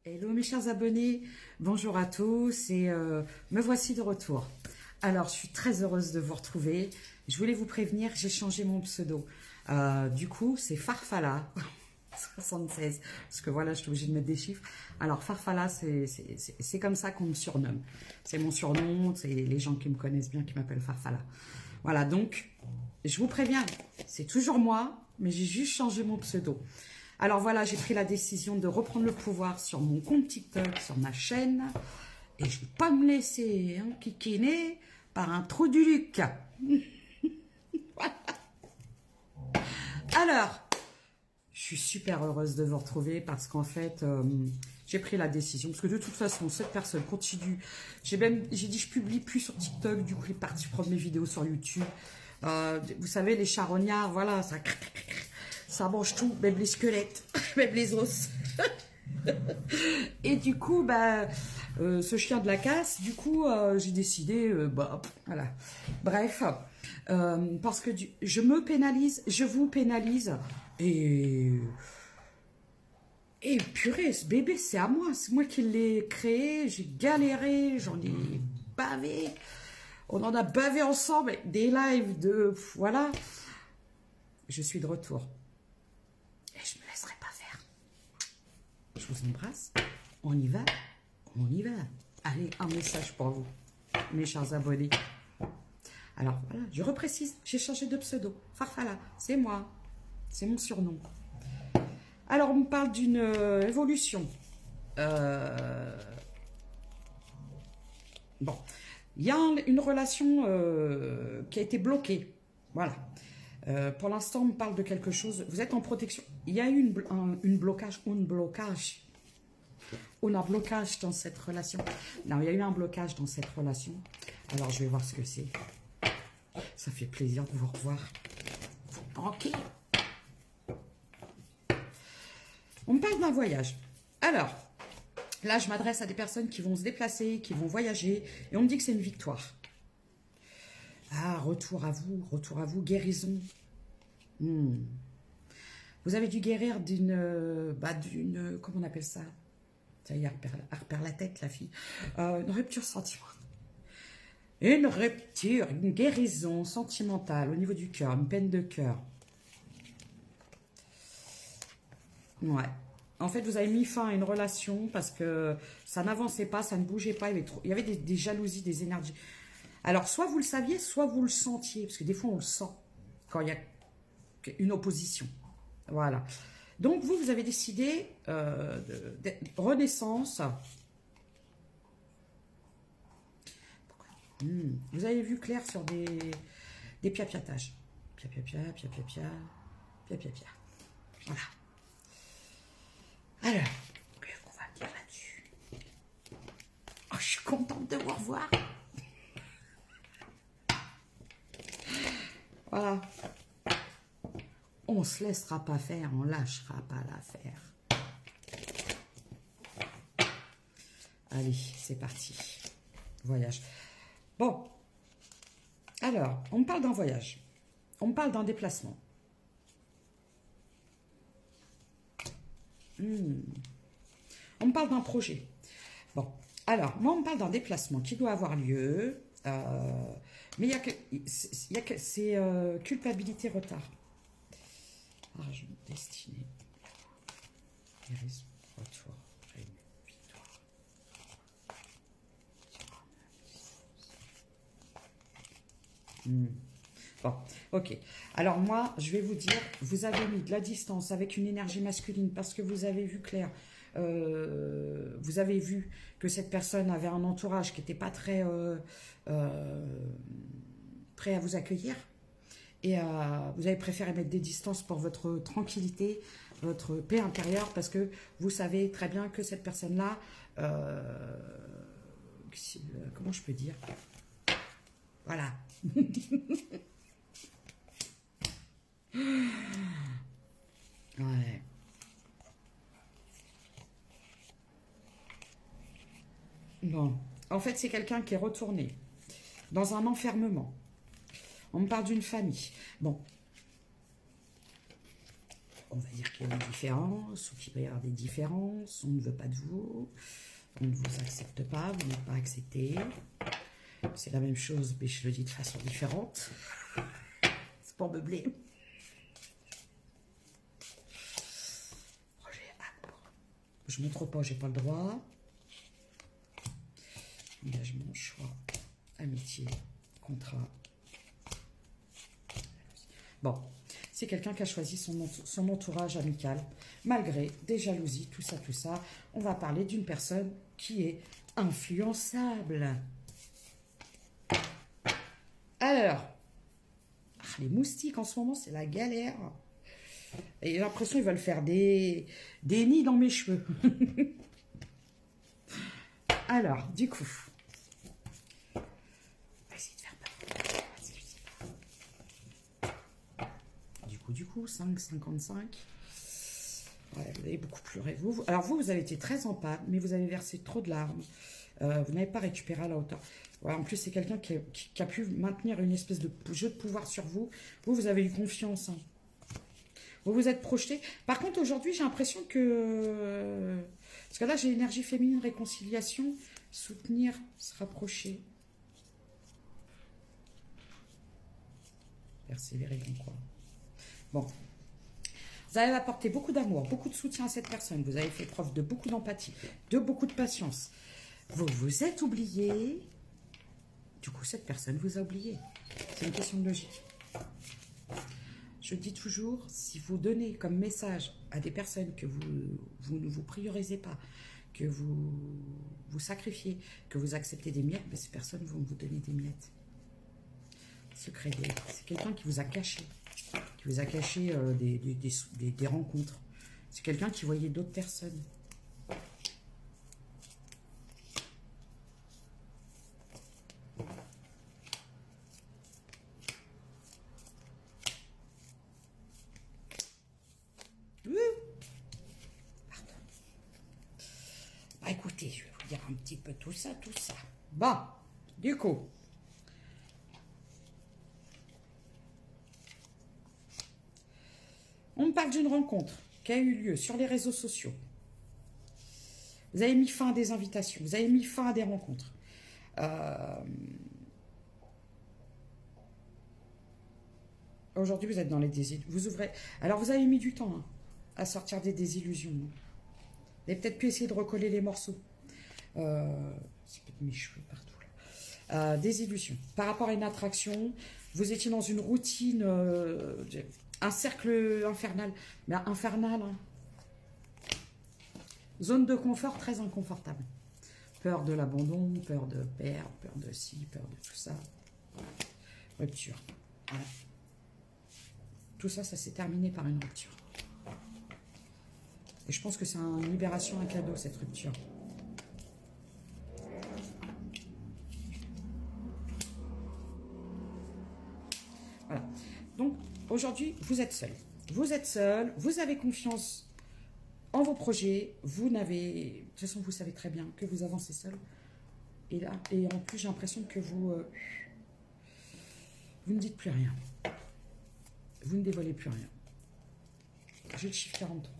Hello mes chers abonnés, bonjour à tous et me voici de retour. Alors je suis très heureuse de vous retrouver. Je voulais vous prévenir, j'ai changé mon pseudo. Du coup c'est Farfalla 76 parce que voilà je suis obligée de mettre des chiffres. Alors Farfalla c'est comme ça qu'on me surnomme. C'est mon surnom, c'est les gens qui me connaissent bien qui m'appellent Farfalla. Voilà donc je vous préviens, c'est toujours moi mais j'ai juste changé mon pseudo. Alors voilà, j'ai pris la décision de reprendre le pouvoir sur mon compte TikTok, sur ma chaîne. Et je ne vais pas me laisser kikiner par un trou du Luc. Alors, je suis super heureuse de vous retrouver parce qu'en fait, j'ai pris la décision. Parce que de toute façon, cette personne continue. J'ai dit, je publie plus sur TikTok. Du coup, il est parti prendre mes vidéos sur YouTube. Vous savez, les charognards, voilà, ça mange tout, même les squelettes, même les os. Et du coup, ce chien de la casse, du coup, j'ai décidé, voilà. Bref, parce que je me pénalise, je vous pénalise, et purée, ce bébé, c'est à moi, c'est moi qui l'ai créé, j'ai galéré, j'en ai bavé, on en a bavé ensemble, des lives de, voilà. Je suis de retour. Et je ne me laisserai pas faire. Je vous embrasse. On y va. On y va. Allez, un message pour vous, mes chers abonnés. Alors voilà, je reprécise, j'ai changé de pseudo. Farfalla, c'est moi. C'est mon surnom. Alors, on me parle d'une évolution. Bon, il y a une relation qui a été bloquée. Voilà. Pour l'instant, on me parle de quelque chose. Vous êtes en protection. Il y a eu un blocage. On a blocage dans cette relation. Non, il y a eu un blocage dans cette relation. Alors, je vais voir ce que c'est. Ça fait plaisir de vous revoir. Vous manquez. On me parle d'un voyage. Alors, là, je m'adresse à des personnes qui vont se déplacer, qui vont voyager. Et on me dit que c'est une victoire. Ah, retour à vous, guérison. Vous avez dû guérir d'une, comment on appelle ça? Ça y est, elle repère la tête, la fille. Une rupture sentimentale. Une rupture, une guérison sentimentale au niveau du cœur, une peine de cœur. Ouais. En fait, vous avez mis fin à une relation parce que ça n'avançait pas, ça ne bougeait pas. Il y avait des jalousies, des énergies. Alors, soit vous le saviez, soit vous le sentiez. Parce que des fois, on le sent quand il y a une opposition. Voilà. Donc, vous avez décidé de renaissance. Vous avez vu clair sur des piapiatages. Pia. Voilà. Alors, qu'est-ce qu'on va dire là-dessus? Oh, je suis contente de vous revoir. Voilà. On se laissera pas faire, on lâchera pas l'affaire. Allez, c'est parti. Voyage. Bon. Alors, on me parle d'un voyage. On me parle d'un déplacement. On me parle d'un projet. Bon. Alors, moi, on me parle d'un déplacement qui doit avoir lieu. Mais il y a que c'est culpabilité, retard. Argent, destinée, guérison, retour, réunion, victoire. Bon, ok. Alors moi, je vais vous dire, vous avez mis de la distance avec une énergie masculine parce que vous avez vu clair. Vous avez vu que cette personne avait un entourage qui n'était pas très prêt à vous accueillir. Et vous avez préféré mettre des distances pour votre tranquillité, votre paix intérieure, parce que vous savez très bien que cette personne-là, comment je peux dire? Voilà. Ouais. Bon. En fait, c'est quelqu'un qui est retourné dans un enfermement. On me parle d'une famille. Bon. on va dire qu'il y a une différence, ou qu'il va y avoir des différences, on ne veut pas de vous, on ne vous accepte pas, vous n'êtes pas accepté. C'est la même chose, mais je le dis de façon différente. C'est pour meubler. Projet amour. Je ne montre pas, j'ai pas le droit. Engagement, choix, amitié, contrat. Bon, c'est quelqu'un qui a choisi son entourage amical, malgré des jalousies, tout ça. On va parler d'une personne qui est influençable. Alors, les moustiques en ce moment, c'est la galère. Et j'ai l'impression qu'ils veulent faire des nids dans mes cheveux. Alors, du coup, on va essayer de faire pas. Du coup, 5,55. Ouais, vous avez beaucoup pleuré. Alors vous avez été très en panne, mais vous avez versé trop de larmes. Vous n'avez pas récupéré à la hauteur. Ouais, en plus, c'est quelqu'un qui a pu maintenir une espèce de jeu de pouvoir sur vous. Vous avez eu confiance. Hein. Vous vous êtes projeté. Par contre, aujourd'hui, j'ai l'impression que... Parce que là, j'ai énergie féminine, réconciliation, soutenir, se rapprocher. Persévérer, quoi. Bon. Vous avez apporté beaucoup d'amour, beaucoup de soutien à cette personne. Vous avez fait preuve de beaucoup d'empathie, de beaucoup de patience. Vous vous êtes oublié. Du coup, cette personne vous a oublié. C'est une question de logique. Je dis toujours, si vous donnez comme message à des personnes que vous ne vous priorisez pas, que vous sacrifiez, que vous acceptez des miettes, ben ces personnes vont vous donner des miettes. Secret, c'est quelqu'un qui vous a caché. Qui vous a caché des rencontres. C'est quelqu'un qui voyait d'autres personnes. Pardon. Bah, écoutez, je vais vous dire un petit peu tout ça. Bon, du coup... On me parle d'une rencontre qui a eu lieu sur les réseaux sociaux. Vous avez mis fin à des invitations, vous avez mis fin à des rencontres. Aujourd'hui, vous êtes dans les désillusions. Vous ouvrez. Alors, vous avez mis du temps hein, à sortir des désillusions. Vous avez peut-être pu essayer de recoller les morceaux. C'est peut-être mes cheveux partout là. Désillusion. Par rapport à une attraction, vous étiez dans une routine. Un cercle infernal. Mais infernal, hein. Zone de confort très inconfortable. Peur de l'abandon, peur de perdre, peur de ci, peur de tout ça. Rupture. Voilà. Tout ça, ça s'est terminé par une rupture. Et je pense que c'est une libération, un cadeau, cette rupture. Voilà. Donc, aujourd'hui, vous êtes seul. Vous êtes seul, vous avez confiance en vos projets, vous n'avez... De toute façon, vous savez très bien que vous avancez seul. Et là, et en plus, j'ai l'impression que vous ne dites plus rien. Vous ne dévoilez plus rien. J'ai le chiffre 43.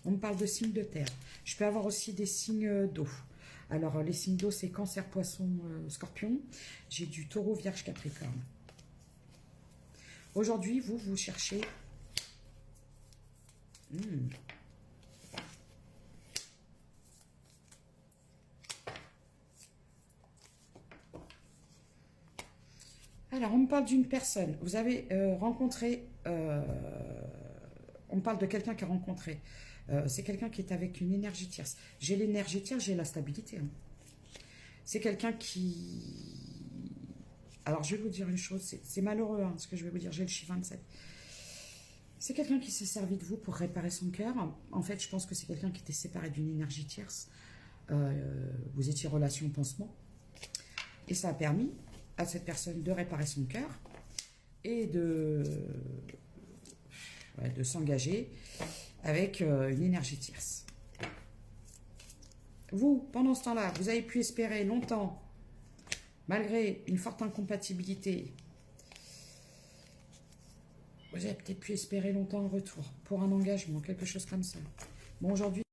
On me parle de signes de terre. Je peux avoir aussi des signes d'eau. Alors, les signes d'eau, c'est Cancer, Poisson, Scorpion. J'ai du Taureau, Vierge, Capricorne. Aujourd'hui, vous cherchez... Alors, on me parle d'une personne. Vous avez rencontré... on me parle de quelqu'un qui a rencontré. C'est quelqu'un qui est avec une énergie tierce. J'ai l'énergie tierce, j'ai la stabilité. Hein. C'est quelqu'un qui... Alors, je vais vous dire une chose. C'est malheureux, hein, ce que je vais vous dire. J'ai le chiffre 27. C'est quelqu'un qui s'est servi de vous pour réparer son cœur. En fait, je pense que c'est quelqu'un qui était séparé d'une énergie tierce. Vous étiez relation pansement. Et ça a permis à cette personne de réparer son cœur et de s'engager avec une énergie tierce. Vous, pendant ce temps-là, vous avez pu espérer longtemps, malgré une forte incompatibilité, Vous avez peut-être pu espérer longtemps en retour pour un engagement, quelque chose comme ça. Bon, aujourd'hui,